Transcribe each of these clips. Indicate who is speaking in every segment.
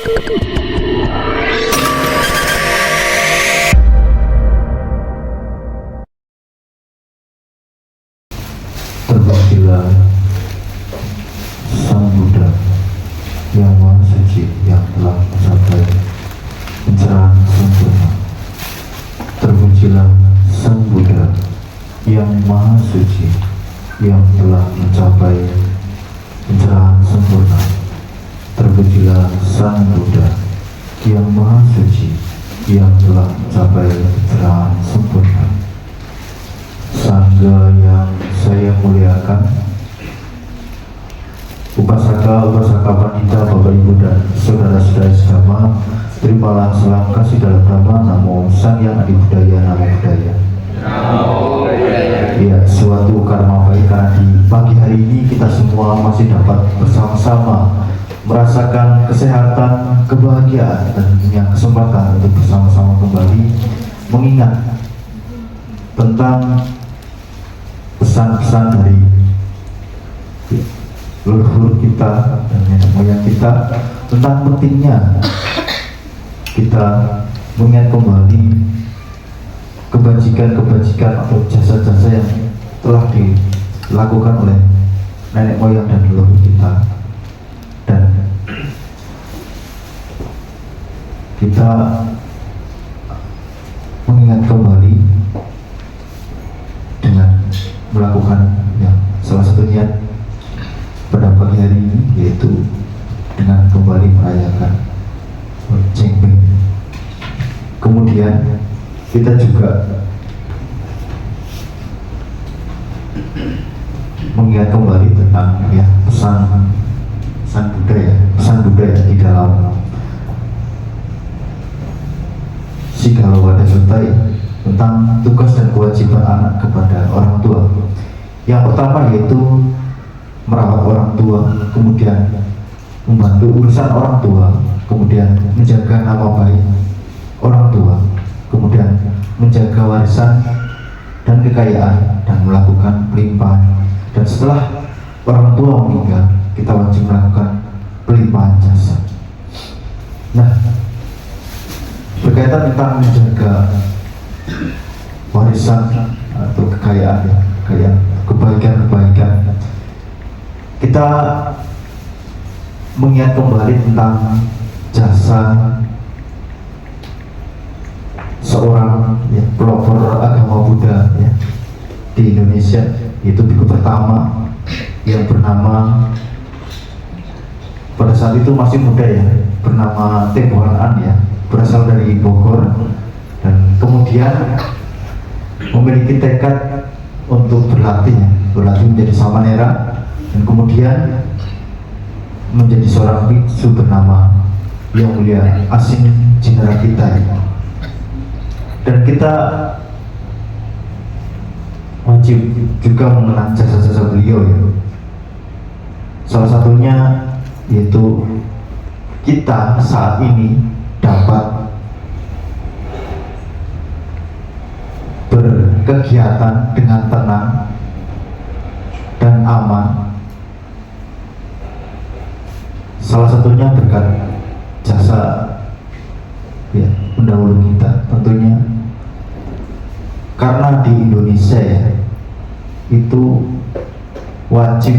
Speaker 1: Terpujilah Sang Buddha yang Maha Suci yang telah mencapai pencerahan sempurna. Terpujilah Sang Buddha yang Maha Suci yang telah mencapai pencerahan sempurna. Terpujilah Sang Buddha yang Maha Suci yang telah mencapai pencerahan sempurna. Sangga yang saya muliakan, upasaka wanita, Bapak Ibu dan saudara-saudara sedama, terimalah salam kasih dalam nama Namo Sang Hyang Adi Budaya, Namo Buddhaya. Ya, suatu karma baik karena di pagi hari ini kita semua masih dapat bersama-sama merasakan kesehatan, kebahagiaan, dan punya kesempatan untuk bersama-sama kembali mengingat tentang pesan-pesan dari leluhur kita dan nenek moyang kita tentang pentingnya kita mengingat kembali kebajikan-kebajikan atau jasa-jasa yang telah dilakukan oleh nenek moyang dan leluhur kita, dan kita mengingat kembali dengan melakukan salah satunya pada pagi hari ini, yaitu dengan kembali merayakan Cengping. Kemudian kita juga mengingat kembali tentang pesan Buddha di dalam Sigala Sutta tentang tugas dan kewajiban anak kepada orang tua. Yang pertama yaitu merawat orang tua, kemudian membantu urusan orang tua, kemudian menjaga nama baik orang tua, kemudian menjaga warisan dan kekayaan dan melakukan pelimpahan. Dan setelah orang tua meninggal, kita wajib melakukan pelimpahan jasa. Nah, berkaitan tentang menjaga warisan atau kekayaan, kebaikan-kebaikan, kita mengingat kembali tentang jasa seorang pelopor agama Buddha di Indonesia, yaitu biku pertama yang bernama, pada saat itu masih muda bernama Tembohan An, berasal dari Bogor, dan kemudian memiliki tekad untuk berlatih menjadi samanera, dan kemudian menjadi seorang biksu bernama Yang Mulia Asin Jinarakita. Dan kita wajib juga mengenang jasa-jasa beliau salah satunya yaitu kita saat ini dapat berkegiatan dengan tenang dan aman, salah satunya berkat jasa pendahulu kita tentunya, karena di Indonesia itu wajib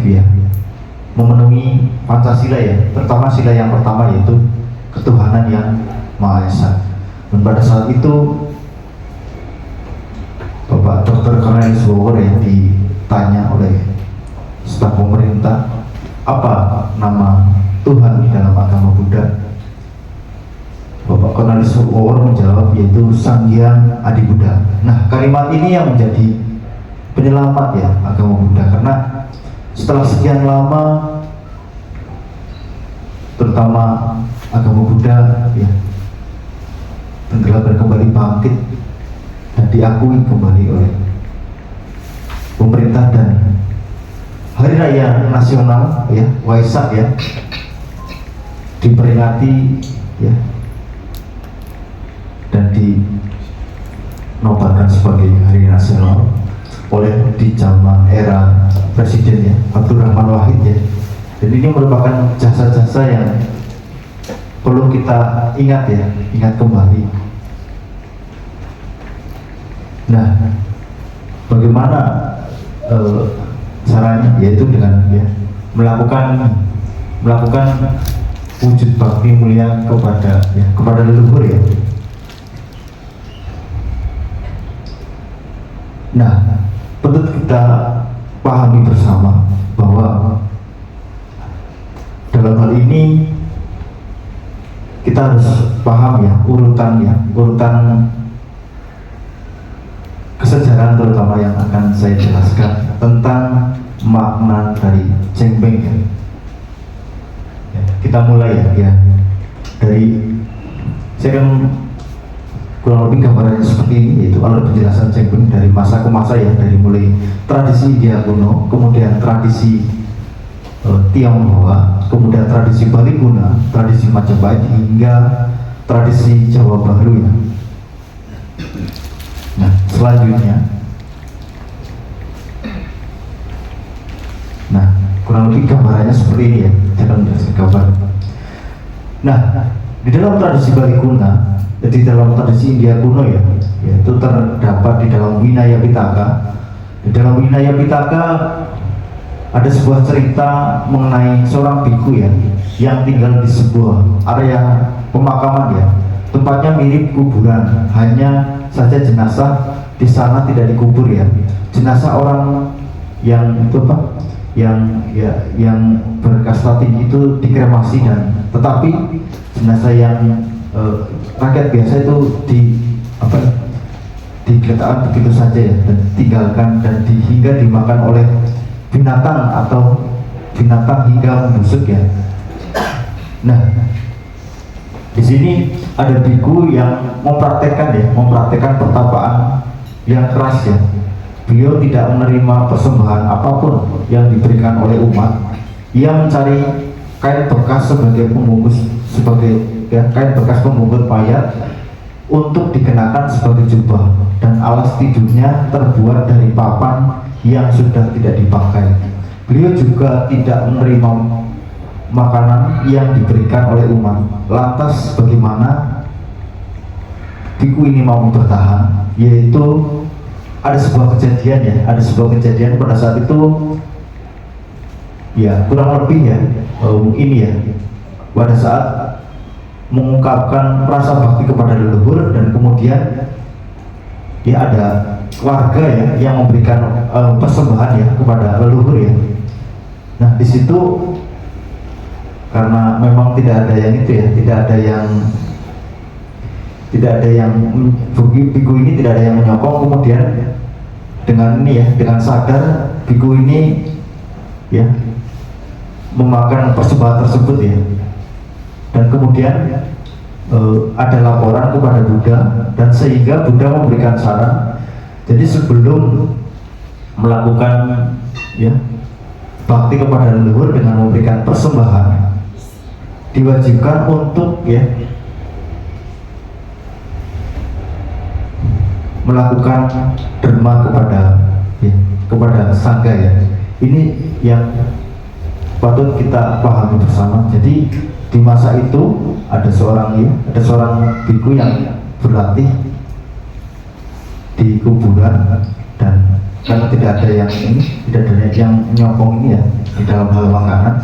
Speaker 1: memenuhi Pancasila pertama, sila yang pertama yaitu ketuhanan yang Maha Esa. Dan pada saat itu Bapak Dr. Cornelis Bogor ditanya oleh staf pemerintah, apa nama Tuhan di dalam agama Buddha? Bapak Cornelis Bogor menjawab, yaitu Sang Hyang Adi Buddha. Nah, kalimat ini yang menjadi penyelamat agama Buddha, karena setelah sekian lama terutama agama Buddha tenggelam dan kembali bangkit dan diakui kembali oleh pemerintah, dan hari raya nasional Waisak diperingati dan dinobatkan sebagai hari nasional oleh di zaman era Presiden Abdurrahman Wahid. Dan ini merupakan jasa-jasa yang perlu kita ingat ya, ingat kembali. Nah, bagaimana caranya? Yaitu dengan ya, melakukan wujud bakti mulia kepada leluhur ya. Nah, perlu kita pahami bersama bahwa dalam hal ini kita harus paham ya urutan kesejarahan terutama yang akan saya jelaskan tentang makna dari Cengbeng ya. Kita mulai ya dari saya kan kurang lebih gambarannya seperti ini, yaitu alur penjelasan Cengbeng dari masa ke masa ya, dari mulai tradisi India kuno, kemudian tradisi Tionghoa, kemudian tradisi Bali kuno, tradisi Majapahit hingga tradisi Jawa Baru ya. Nah, selanjutnya, nah kurang lebih gambarannya seperti ini ya, saya akan menjelaskan gambar. Nah, di dalam tradisi Bali kuno, di dalam tradisi India kuno ya, yaitu terdapat di dalam Winaya Pitaka. Di dalam Winaya Pitaka ada sebuah cerita mengenai seorang biku ya, yang tinggal di sebuah area pemakaman ya. Tempatnya mirip kuburan, hanya saja jenazah di sana tidak dikubur ya. Jenazah orang yang itu apa? Yang berkasta tinggi itu dikremasi, dan tetapi jenazah yang rakyat biasa itu digeletakkan begitu saja ya, dan tinggalkan dan hingga dimakan oleh binatang hingga membusuk ya. Nah, di sini ada biku yang mempraktekkan pertapaan yang keras ya. Beliau tidak menerima persembahan apapun yang diberikan oleh umat. Ia mencari kain bekas sebagai pembungkus, kain bekas pembungkus mayat untuk dikenakan sebagai jubah, dan alas tidurnya terbuat dari papan yang sudah tidak dipakai. Beliau juga tidak menerima makanan yang diberikan oleh umat. Lantas bagaimana biku ini mau bertahan? Yaitu ada sebuah kejadian pada saat itu ya, kurang lebih ya ini ya, pada saat mengungkapkan rasa bakti kepada leluhur, dan kemudian ya ada warga ya yang memberikan persembahan ya kepada leluhur ya. Nah, di situ karena memang tidak ada yang itu ya, tidak ada yang biku ini tidak ada yang menyokong, kemudian dengan ini ya, dengan sadar biku ini ya memakan persembahan tersebut ya. Dan kemudian ada laporan kepada Buddha, dan sehingga Buddha memberikan saran. Jadi sebelum melakukan ya bakti kepada leluhur dengan memberikan persembahan, diwajibkan untuk ya melakukan derma kepada sangga ya. Ini yang patut kita pahami bersama. Jadi di masa itu ada seorang biku yang berlatih di kuburan, dan karena tidak ada yang nyokong ini ya di dalam hal makanan.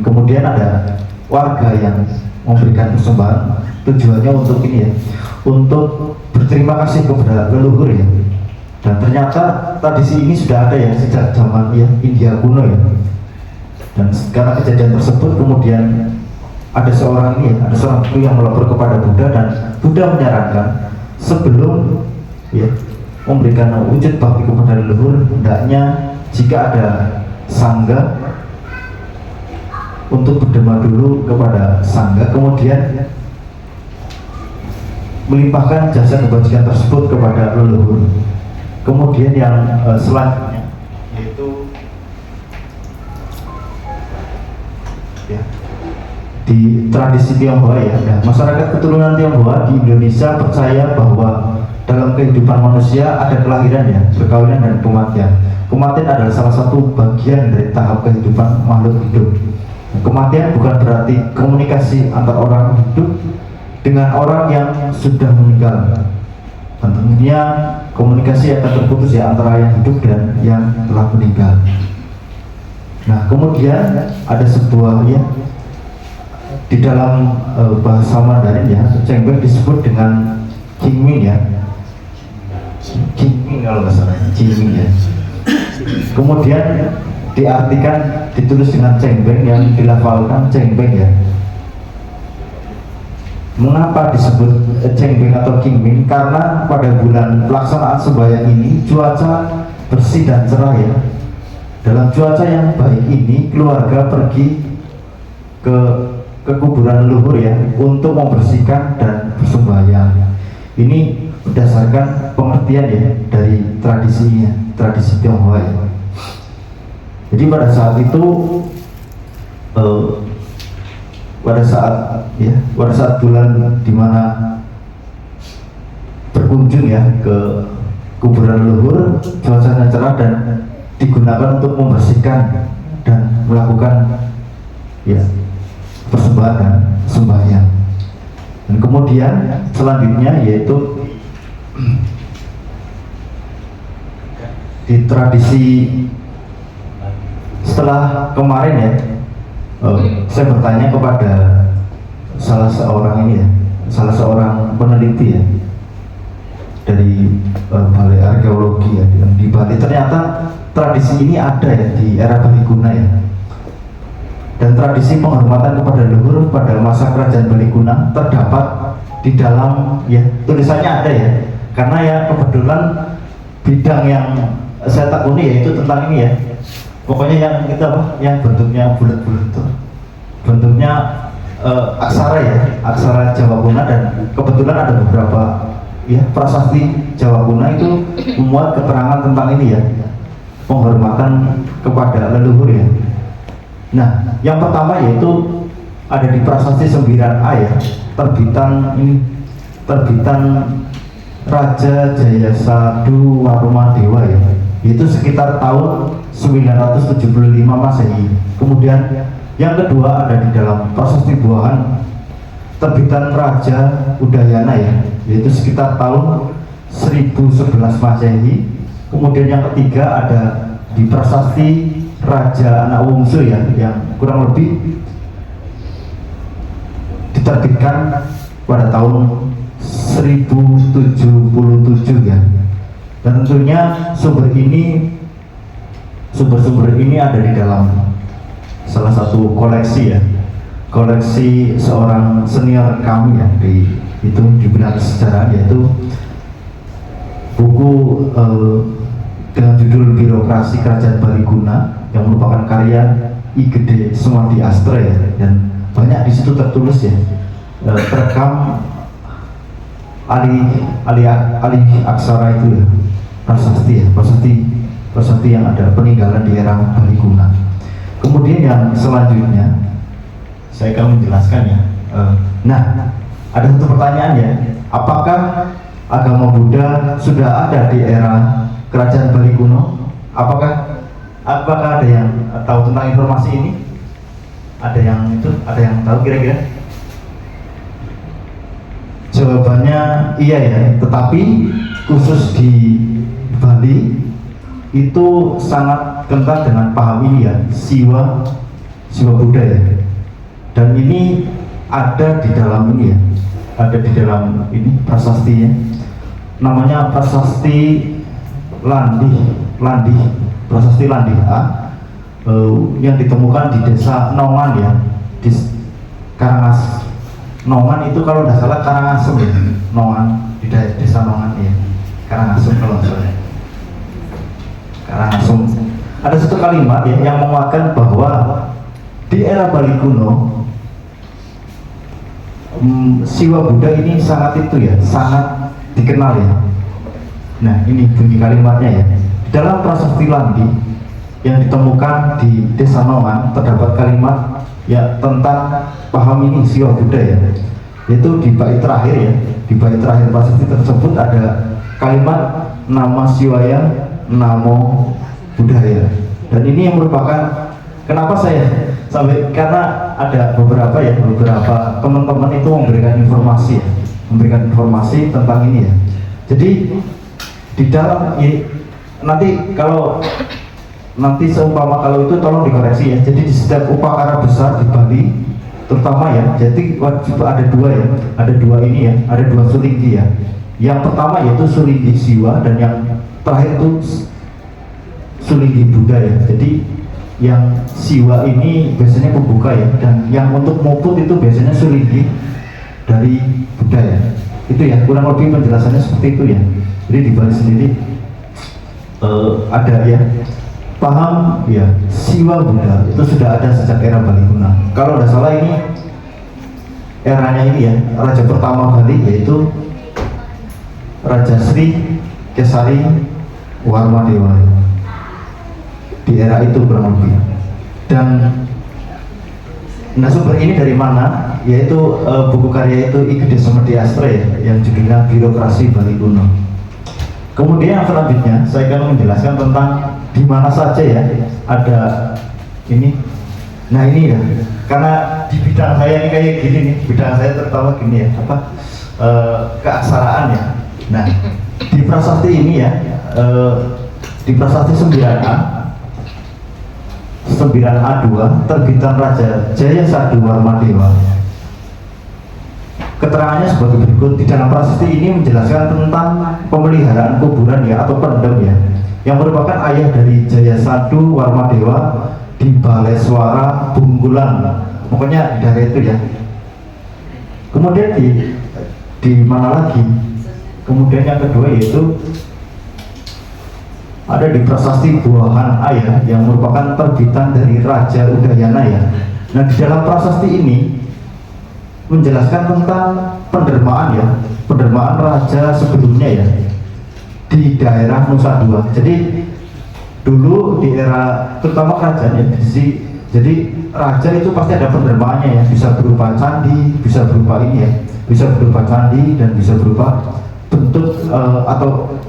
Speaker 1: Kemudian ada warga yang memberikan persembahan, tujuannya untuk ini ya, untuk berterima kasih kepada leluhur ya. Dan ternyata tradisi ini sudah ada ya sejak zaman ya India kuno ya. Dan karena kejadian tersebut kemudian ada seorang biku yang melapor kepada Buddha, dan Buddha menyarankan sebelum ya memberikan wujud bakti kepada leluhur, hendaknya jika ada sangga untuk berderma dulu kepada sangga, kemudian melimpahkan jasa kebajikan tersebut kepada leluhur. Kemudian yang selanjutnya yaitu ya, di tradisi Tionghoa ya. Nah, masyarakat keturunan Tionghoa di Indonesia percaya bahwa dalam kehidupan manusia ada kelahiran ya, perkawinan dan kematian. Kematian adalah salah satu bagian dari tahap kehidupan makhluk hidup. Kematian bukan berarti komunikasi antar orang hidup dengan orang yang sudah meninggal. Tentunya komunikasi akan terputus ya antara yang hidup dan yang telah meninggal. Nah, kemudian ada sebuah ya di dalam bahasa Mandarin ya, cengbeng disebut dengan qingming ya. Qingming kalau nggak salah, qingming ya. Kemudian diartikan ditulis dengan cengbeng yang dilafalkan cengbeng ya. Mengapa disebut cengbeng atau qingming? Karena pada bulan pelaksanaan sembahyang ini cuaca bersih dan cerah ya. Dalam cuaca yang baik ini keluarga pergi ke kuburan leluhur ya untuk membersihkan dan bersembahyang. Ini berdasarkan pengertian ya dari tradisinya, tradisi Tionghoa ya. Jadi pada saat itu pada saat bulan dimana berkunjung ya ke kuburan leluhur, cuacanya cerah dan digunakan untuk membersihkan dan melakukan ya persembahan dan sembahyang. Dan kemudian selanjutnya yaitu di tradisi setelah kemarin ya, saya bertanya kepada salah seorang peneliti ya dari Balai Arkeologi ya di Bali. Ternyata tradisi ini ada ya di era Baliguna ya. Dan tradisi penghormatan kepada leluhur pada masa kerajaan Baliguna terdapat di dalam ya, tulisannya ada ya. Karena ya kebetulan bidang yang saya tekuni yaitu tentang ini ya. Pokoknya yang kita yang bentuknya bulat-bulat itu bentuknya aksara ya, aksara Jawa Kuna, dan kebetulan ada beberapa ya prasasti Jawa Kuna itu memuat keterangan tentang ini ya, penghormatan kepada leluhur ya. Nah, yang pertama yaitu ada di prasasti 9A ya, terbitan Raja Jayasadu Warumadewa ya, itu sekitar tahun 975 Masehi. Kemudian yang kedua ada di dalam prasasti Buahan terbitan Raja Udayana ya, yaitu sekitar tahun 1011 Masehi. Kemudian yang ketiga ada di prasasti Raja Anak Wungsu ya, yang kurang lebih diterbitkan pada tahun 1077 ya. Dan tentunya sumber-sumber ini ada di dalam salah satu koleksi ya, koleksi seorang senior kami ya di bidang sejarah, yaitu buku dengan judul Birokrasi Kerajaan Baliguna yang merupakan karya I Gede Sumardi Astra ya, dan banyak di situ tertulis ya, terekam alih aksara itu ya, prasasti yang ada peninggalan di era Baliguna. Kemudian yang selanjutnya saya akan menjelaskan ya. Nah, ada satu pertanyaan ya, apakah agama Buddha sudah ada di era Kerajaan Bali kuno? Apakah ada yang tahu tentang informasi ini? Ada yang tahu kira-kira? Jawabannya iya ya, tetapi khusus di Bali itu sangat kental dengan paham ini ya, siwa Buddha ya. Dan ini ada di dalam ini ya, ada di dalam ini prasastinya, namanya prasasti Landih, prasasti Landih A, yang ditemukan di desa Nongan ya, di Karangas. Nongan itu kalau tidak salah Karangasem ya, Nongan di desa Nongan ya, Karangasem kalau tidak salah. Karangasem. Ada satu kalimat ya yang menguatkan bahwa di era Bali kuno siwa Buddha ini sangat sangat dikenal ya. Nah, ini bunyi kalimatnya ya. Dalam prasasti Landi yang ditemukan di desa Nongan terdapat kalimat ya tentang paham ini siwa Buddha ya. Itu di bait terakhir ya. Di bait terakhir prasasti tersebut ada kalimat nama siwaya namo Buddhaya. Dan ini yang merupakan kenapa saya sampai karena ada beberapa teman-teman itu memberikan informasi tentang ini ya. Jadi di dalam nanti seumpama kalau itu tolong dikoreksi ya. Jadi di setiap upacara besar di Bali terutama ya, jadi wajib ada dua ya, ada dua sulinggi ya. Yang pertama yaitu sulinggi Siwa dan yang terakhir itu sulinggi Buddha ya. Jadi yang Siwa ini biasanya pembuka ya, dan yang untuk muput itu biasanya sulinggi dari Buddha ya. Itu ya kurang lebih penjelasannya seperti itu ya. Jadi di Bali sendiri ada ya, paham ya, Siwa Buddha itu sudah ada sejak era Bali kuno. Kalau tidak salah ini eranya ini ya, raja pertama Bali yaitu Raja Sri Kesari Warmadewa di era itu kurang lebih. Dan sumber ini dari mana? Yaitu buku karya itu Ike Desmedi Astra ya, yang judulnya Birokrasi Bali Kuno. Kemudian yang selanjutnya saya akan menjelaskan tentang di mana saja ya ada ini. Nah ini ya, karena di bidang saya ini kayak gini nih, bidang saya terutama gini ya, keaksaraan ya. Nah di prasasti ini ya, di prasasti 9A 9A2 terbitan Raja Jaya Sadu Warmadewa. Keterangannya sebagai berikut. Di dalam prasasti ini menjelaskan tentang pemeliharaan kuburan ya, atau pendem ya, yang merupakan ayah dari Jaya Sadu Warmadewa di Baleswara Bungkulan. Pokoknya di daerah itu ya. Kemudian di mana lagi? Kemudian yang kedua yaitu ada di prasasti Buahan Ayah yang merupakan terbitan dari Raja Udayana ya. Nah di dalam prasasti ini menjelaskan tentang pendermaan ya, pendermaan raja sebelumnya ya di daerah Nusa Dua. Jadi dulu di era terutama kerajaan ya, jadi raja itu pasti ada pendermaannya ya, bisa berupa candi, bisa berupa ini ya, bisa berupa candi dan bisa berupa bentuk atau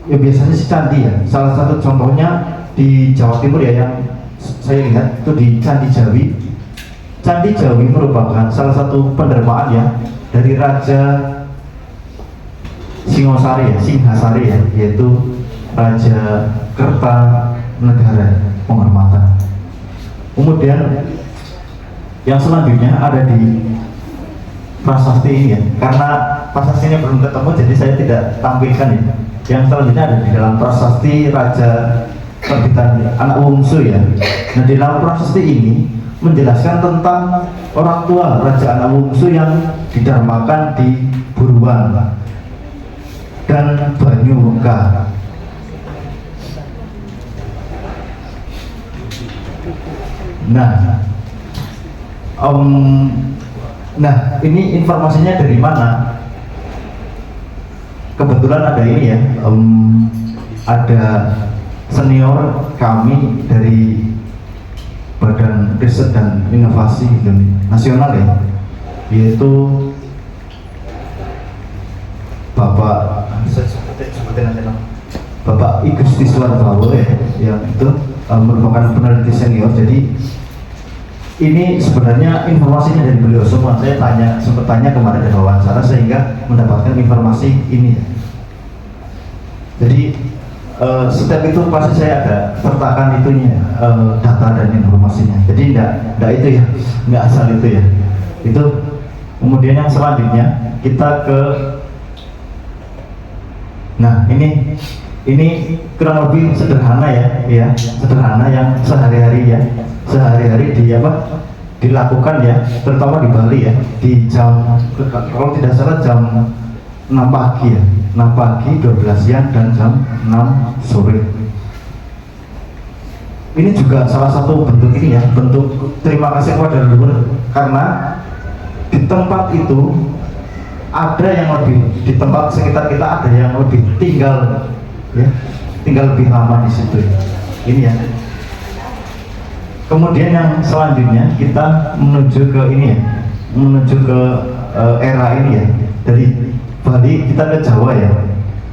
Speaker 1: ya biasanya si candi ya. Salah satu contohnya di Jawa Timur ya, yang saya lihat itu di Candi Jawi. Candi Jawi merupakan salah satu pendermaan ya dari Raja Singhasari ya, yaitu Raja Kertanegara Penghormatan. Kemudian yang selanjutnya ada di prasasti ini ya, karena prasastinya belum ketemu jadi saya tidak tampilkan ya. Yang selanjutnya ada di dalam prasasti Raja terbitan anak bungsu ya. Nah di dalam prasasti ini menjelaskan tentang orang tua Raja Anak Wungsu yang didarmakan di Buruan dan Banyuka. Nah ini informasinya dari mana? Kebetulan ada ini ya, ada senior kami dari Badan Riset dan Inovasi Nasional ya, yaitu Bapak Bapak Igusti Suwarbawo ya, yang itu merupakan peneliti senior. Jadi ini sebenarnya informasinya dari beliau semua. Saya sempat tanya kemarin di wawancara sehingga mendapatkan informasi ini. Jadi setiap itu pasti saya ada sertakan itunya, data dan informasinya. Jadi enggak itu ya, enggak asal itu ya. Itu kemudian yang selanjutnya kita ke, nah ini kurang lebih sederhana ya, sederhana yang sehari-hari dilakukan ya, terutama di Bali ya, di jam kalau tidak salah jam 6 pagi ya, 6 pagi, 12 siang dan jam 6 sore. Ini juga salah satu bentuk ini ya, bentuk terima kasih kepada leluhur, karena di tempat itu ada yang lebih, di tempat sekitar kita ada yang lebih tinggal lebih lama di situ ya. Ini ya. Kemudian yang selanjutnya kita menuju ke ini ya, menuju ke era ini ya, dari Bali kita ke Jawa ya.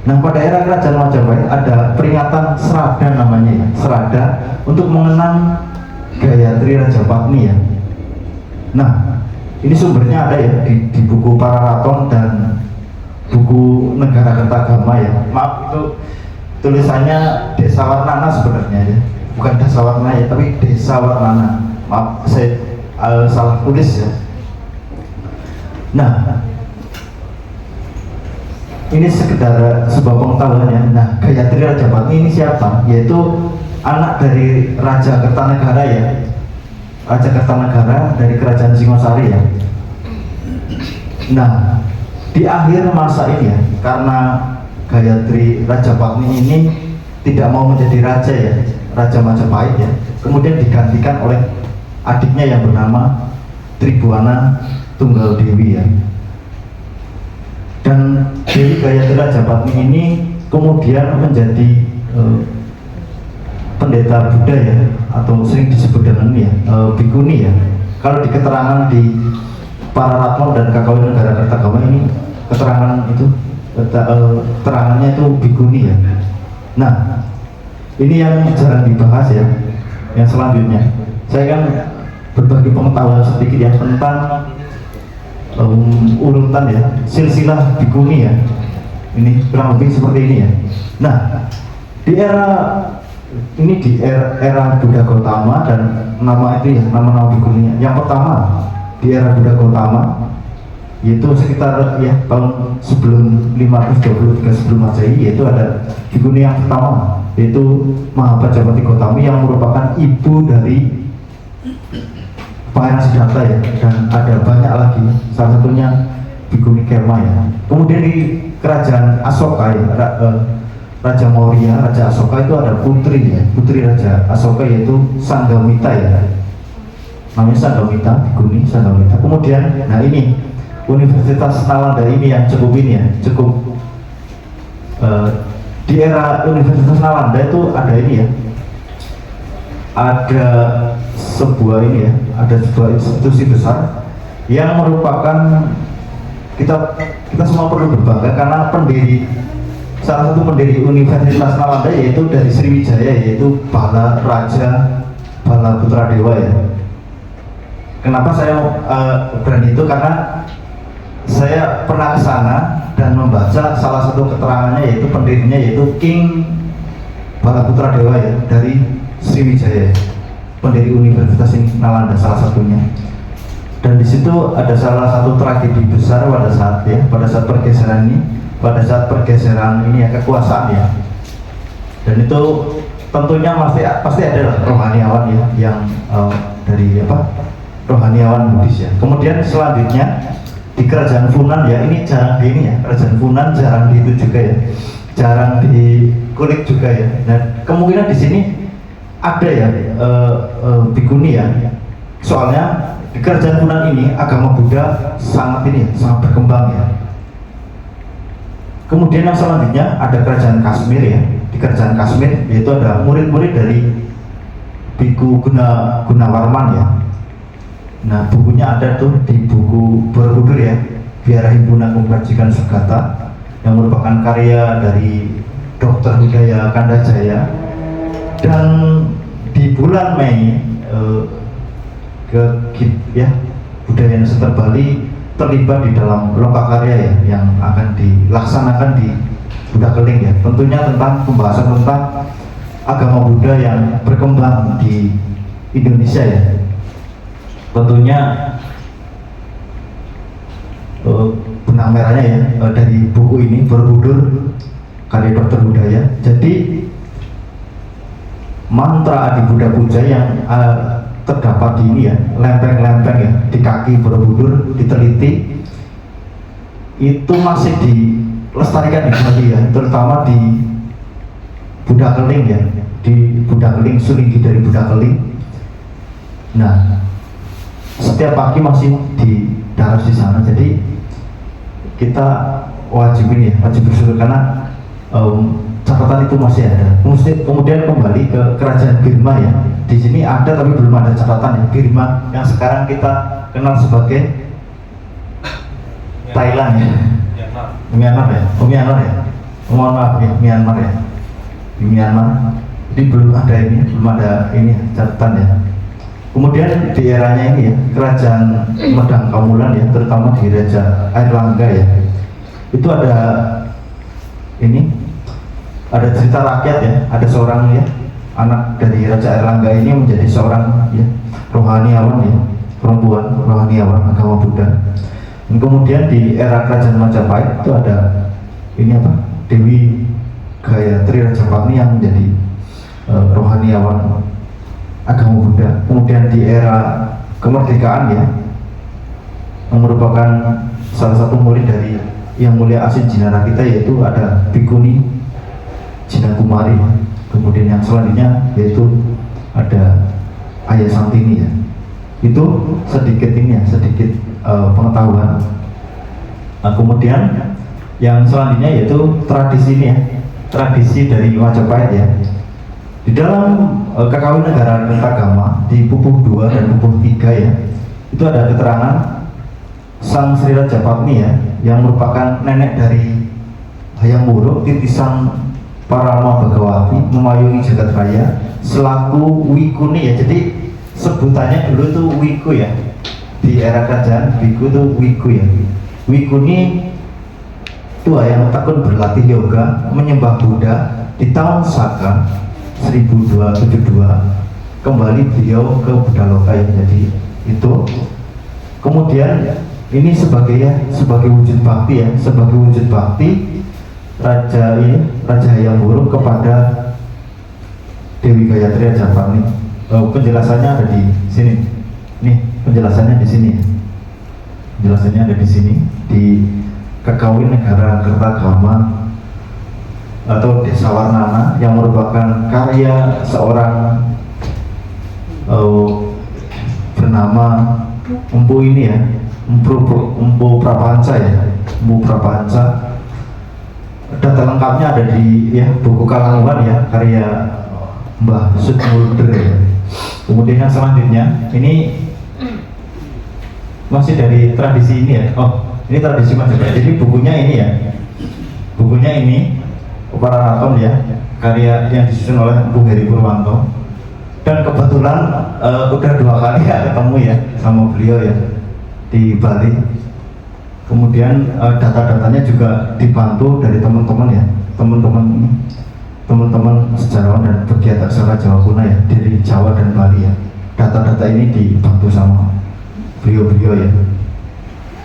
Speaker 1: Nah pada era Kerajaan Majapahit ada peringatan Serada namanya ya, Serada, untuk mengenang Gayatri Rajapatni ya. Nah, ini sumbernya ada ya di buku Pararaton dan buku Negara Kertagama ya. Maaf, itu tulisannya Desawarnana sebenarnya ya, bukan Dasawarna ya, tapi Desawarnana. Maaf, saya salah tulis ya. Nah, ini sekedar sebuah pengetahuan ya. Nah, Gayatri Rajapatni ini siapa? Yaitu anak dari Raja Kertanegara ya, Raja Kertanegara dari Kerajaan Singosari ya. Nah, di akhir masa ini ya, karena Gayatri Rajapatni ini tidak mau menjadi raja ya, Raja Majapahit ya, kemudian digantikan oleh adiknya yang bernama Tribhuwana Tunggaldewi ya. Dan Dewi Gayatri Rajapatni ini kemudian menjadi pendeta Buddha ya, atau sering disebut dengan ini ya, bikuni ya. Kalau di keterangan di Pararaton dan Kakawin Negara Kertagama ini keterangan itu keterangannya itu bikuni ya. Nah, ini yang jarang dibahas ya. Yang selanjutnya saya kan berbagi pengetahuan sedikit ya tentang urutan ya, silsilah bikuni ya. Ini kurang lebih seperti ini ya. Nah, di era Buddha Gautama, dan nama itu ya, nama bikuninya. Yang pertama di era Buddha Gautama, yaitu sekitar ya tahun sebelum 523 sebelum Masehi, yaitu ada bikuni yang pertama, yaitu Mahapajapati Gautami yang merupakan ibu dari Pangeran Siddhartha ya, dan ada banyak lagi, salah satunya Bikuni Kerma ya. Kemudian di kerajaan Asoka ya, Raja Maurya, Raja Asoka itu ada putri ya, putri Raja Asoka yaitu Sanghamita ya, namanya Sanghamita, Bikuni Sanghamita. Kemudian, nah ini Universitas Nalanda ini yang cukup ini ya, cukup di era Universitas Nalanda itu ada ini ya, ada sebuah ini ya, ada sebuah institusi besar yang merupakan kita semua perlu berbangga karena salah satu pendiri Universitas Nalanda yaitu dari Sriwijaya, yaitu Bala Raja Bala Putra Dewa ya. Kenapa saya berani itu? Karena saya pernah ke sana dan membaca salah satu keterangannya, yaitu pendirinya yaitu King Bala Putra Dewa ya, dari Sriwijaya, pendiri Universitas Nalanda salah satunya. Dan di situ ada salah satu tragedi besar pada saat pergeseran ini, pada saat pergeseran ini ya, kekuasaan ya. Dan itu tentunya pasti ada rohaniawan ya, yang dari rohaniawan Buddhis ya. Kemudian selanjutnya di kerajaan Funan ya, ini jarang di ini ya, kerajaan Funan jarang di itu juga ya, jarang dikulik juga ya. Dan kemungkinan di sini ada ya bikuni ya, soalnya di kerajaan Funan ini agama Buddha sangat berkembang ya. Kemudian yang selanjutnya ada kerajaan Kashmir ya. Di kerajaan Kashmir yaitu ada murid-murid dari Biku Gunawarman ya. Nah, bukunya ada tuh di buku Borobudur ya, Biara Himpunan Pembajikan Sugata, yang merupakan karya dari Dr. Hidayah Kandajaya. Dan di bulan Mei Budaya Nusantara Bali terlibat di dalam lokakarya ya, yang akan dilaksanakan di Buddha Keling ya. Tentunya tentang pembahasan tentang agama Buddha yang berkembang di Indonesia ya. Tentunya benang merahnya ya, dari buku ini Borobudur karya Dr. Hidayah. Jadi mantra Adi Buddha Puja yang terdapat di ini ya, lempeng-lempeng ya, di kaki Borobudur diteliti, itu masih dilestarikan di Bali ya, terutama di Buddha Keling ya, di Buddha Keling, Sulinggi dari Buddha Keling. Nah, setiap pagi masih didaras di sana, jadi kita wajib ini ya, wajib bersyukur karena catatan itu masih ada. Kemudian kembali ke kerajaan Burma ya. Di sini ada tapi belum ada catatan ya. Burma yang sekarang kita kenal sebagai Thailand ya. Myanmar ya. Myanmar ya. Mohon maaf ya, Myanmar ya. Di Myanmar. Jadi belum ada ini catatan ya. Kemudian di eranya ini ya, kerajaan Medang Kamulan ya, terutama di Raja Airlangga ya, itu ada cerita rakyat ya, ada seorang ya anak dari Raja Airlangga ini menjadi seorang ya rohaniawan ya, perempuan rohaniawan agama Buddha. Dan kemudian di era kerajaan Majapahit itu ada Dewi Gayatri Rajapakni yang menjadi rohaniawan agama Buddha. Kemudian di era kemerdekaan ya, yang merupakan salah satu murid dari yang mulia Asin Jinara kita, yaitu ada Bikuni Jina Kumari. Kemudian yang selanjutnya yaitu ada Ayah Santini ya. Itu sedikit pengetahuan. Nah, kemudian yang selanjutnya yaitu tradisi ini ya, tradisi dari Majapahit ya. Di dalam Kekawin Negara Kertagama di Pupuh 2 dan Pupuh 3 ya, itu ada keterangan Sang Sri Rajapakni ya, yang merupakan nenek dari Hayam Wuruk titisan Parama Bagawati memayungi jagat raya selaku Wikuni ya. Jadi sebutannya dulu tuh Wiku ya, di era kerajaan Wiku tuh Wiku ya. Wikuni tua yang tekun berlatih yoga menyembah Buddha. Di tahun Saka 1272 kembali beliau ke Buddhaloka ya. Jadi itu kemudian ini sebagai wujud bakti ya, sebagai wujud bakti Raja Hayam Wuruk kepada Dewi Gayatri Rajapakni. Penjelasannya ada di sini. Nih, penjelasannya di sini. Penjelasannya ada di sini di Kekawin Negara Kertagama atau Desa Warnana, yang merupakan karya seorang bernama Empu ini ya, Empu Prapanca ya, Empu Prapanca. Data lengkapnya ada di buku Kalanguan ya, karya Mbah Sudmulder ya. Kemudian yang selanjutnya ini masih dari tradisi ini ya. Oh, ini tradisi Majapahit. Jadi bukunya ini ya, bukunya ini Pararaton ya, karya yang disusun oleh Empu Heri Purwanto. Dan kebetulan udah 2 kali ya ketemu ya sama beliau ya di Bali. Kemudian data-datanya juga dibantu dari teman-teman ya, teman-teman sejarawan dan pegiat aksara Jawa kuno ya, dari Jawa dan Bali ya. Data-data ini dibantu sama beliau-beliau ya.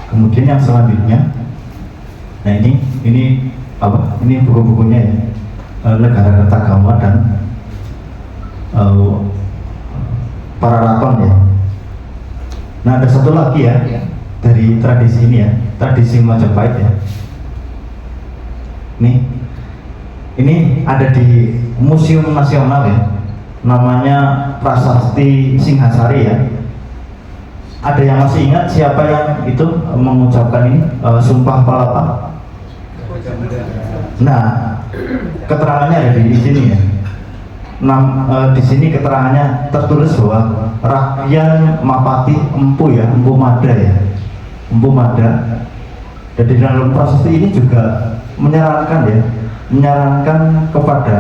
Speaker 1: Kemudian yang selanjutnya, nah ini buku-bukunya ya, Negara Kertagama dan Pararaton ya. Nah, ada satu lagi ya dari tradisi ini ya, tradisi Majapahit ya. Ini ada di Museum Nasional ya, namanya Prasasti Singhasari ya. Ada yang masih ingat siapa yang itu mengucapkan ini Sumpah Palapa? Nah, keterangannya ada di sini ya. Di sini keterangannya tertulis bahwa Rakyan Mapati Empu ya, Empu Mada ya, Empu Mada. Dan di dalam prasasti ini juga menyarankan kepada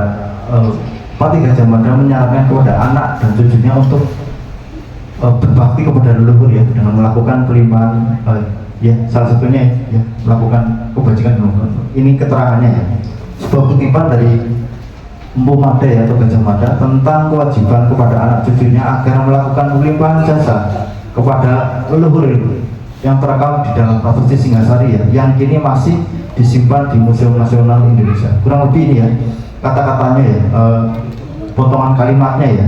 Speaker 1: Pati Gajah Mada, menyarankan kepada anak dan cucunya untuk berbakti kepada leluhur ya, dengan melakukan pelimpahan ya, salah satunya ya melakukan kebajikan. Ini keterangannya ya, sebuah kutipan dari Empu Mada ya, atau Gajah Mada, tentang kewajiban kepada anak cucunya agar melakukan pelimpahan jasa kepada leluhur yang terekam di dalam prasasti Singhasari ya, yang kini masih disimpan di Museum Nasional Indonesia. Kurang lebih ini ya kata-katanya ya, potongan kalimatnya ya.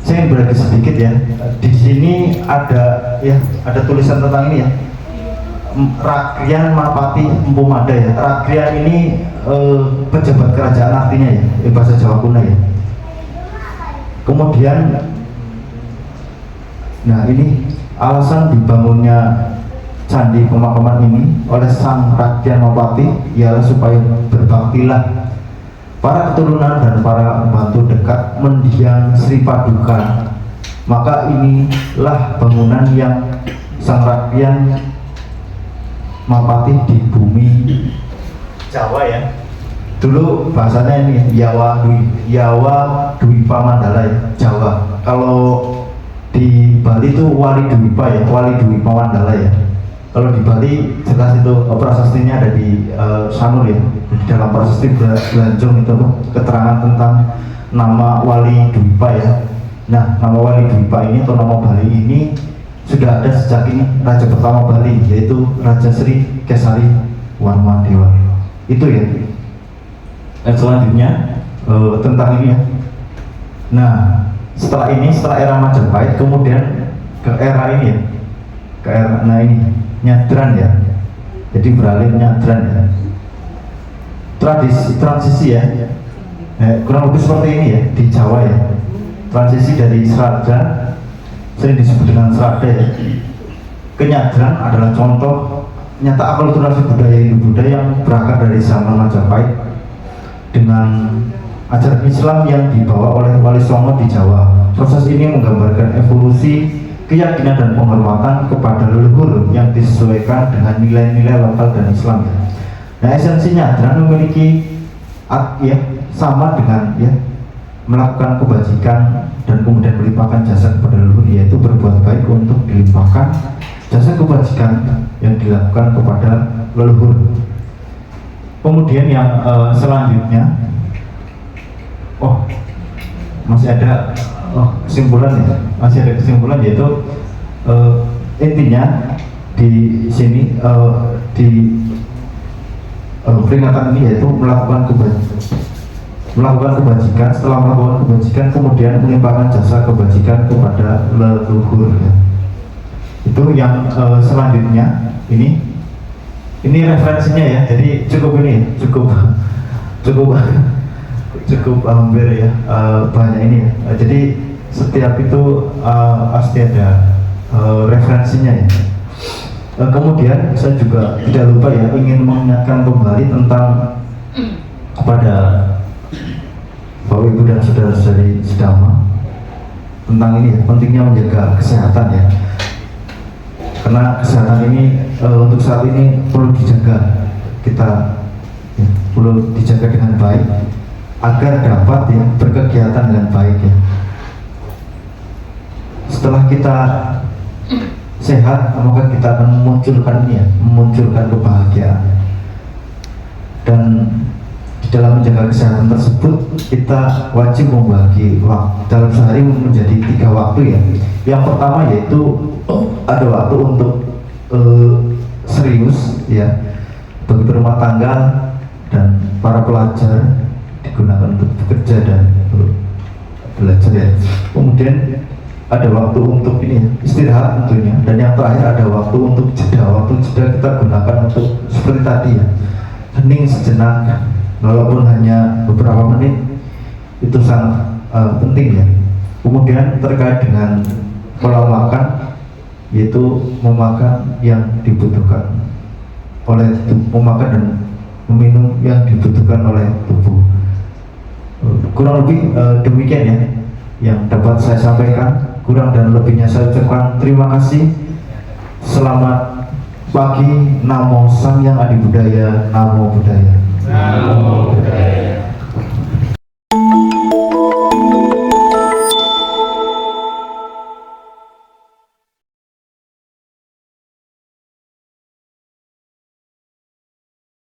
Speaker 1: Saya berbagi sedikit ya. Di sini ada tulisan tentang ini ya, Rakyan Mapati Empu Mada ya. Rakyan ini pejabat kerajaan artinya ya, bahasa Jawa kuno ya. Kemudian, nah ini alasan dibangunnya candi pemakaman ini oleh sang Rakyan Mapati ialah supaya berbaktilah para keturunan dan para pembantu dekat mendiang Sri Paduka. Maka inilah bangunan yang sang Rakyan Mapati di bumi Jawa ya, dulu bahasanya ini Yawa Dwipa Mandala ya, Jawa. Kalau di Bali itu Wali Dwipa ya, Wali Dwipa Mandala ya. Kalau di Bali jelas itu prasastinya ada di Sanur ya, di dalam prasasti Belanjong itu keterangan tentang nama Wali Dwipa ya. Nah, nama Wali Dwipa ini atau nama Bali ini sudah ada sejak ini Raja pertama Bali, yaitu Raja Sri Kesari Warmadewa. Itu ya. Dan selanjutnya tentang ini ya. Nah, setelah era Majapahit kemudian ke era ini ya, ke era ini Nyadran ya. Jadi beralih Nyadran ya. Transisi ya. Kurang lebih seperti ini ya di Jawa ya. Transisi dari Serada, sering disebut dengan Serada ya, ke Nyadran adalah contoh nyata akulturasi budaya Hindu-Buddha yang berakar dari zaman Majapahit dengan ajaran Islam yang dibawa oleh Wali Songo di Jawa. Proses ini menggambarkan evolusi keyakinan dan penghormatan kepada leluhur yang disesuaikan dengan nilai-nilai lokal dan Islam ya. Nah, esensinya Nyadran memiliki ya sama dengan ya melakukan kebajikan dan kemudian melimpahkan jasa kepada leluhur, yaitu berbuat baik untuk dilimpahkan jasa kebajikan yang dilakukan kepada leluhur. Kemudian yang selanjutnya, masih ada kesimpulan ya, yaitu intinya di sini di peringatan ini yaitu melakukan kebajikan. Setelah melakukan kebajikan kemudian melimpahkan jasa kebajikan kepada leluhur ya. Itu yang selanjutnya ini referensinya ya, jadi cukup hampir ya, banyak ini ya. Jadi setiap itu pasti ada referensinya ya. Kemudian saya juga tidak lupa ya, ingin mengingatkan kembali tentang kepada Bapak Ibu dan saudara-saudari sedama tentang ini ya, pentingnya menjaga kesehatan ya. Karena kesehatan ini untuk saat ini perlu dijaga, kita ya, perlu dijaga dengan baik agar dapat ya berkegiatan dengan baik ya. Setelah kita sehat, maka kita akan memunculkan kebahagiaan. Dan di dalam menjaga kesehatan tersebut kita wajib membagi waktu dalam sehari menjadi 3 waktu ya. Yang pertama yaitu ada waktu untuk serius ya, bagi berumah tangga dan para pelajar digunakan untuk bekerja dan belajar ya. Kemudian ada waktu untuk ini ya, istirahat tentunya, dan yang terakhir ada waktu untuk jeda. Waktu jeda kita gunakan untuk seperti tadi ya, hening sejenak walaupun hanya beberapa menit, itu sangat penting ya. Kemudian terkait dengan pola makan, yaitu memakan yang dibutuhkan oleh tubuh, memakan dan meminum yang dibutuhkan oleh tubuh. Kurang lebih demikian ya yang dapat saya sampaikan. Kurang dan lebihnya saya ucapkan terima kasih. Selamat pagi, Namo Sang Yang Adi Budaya, Namo Buddhaya.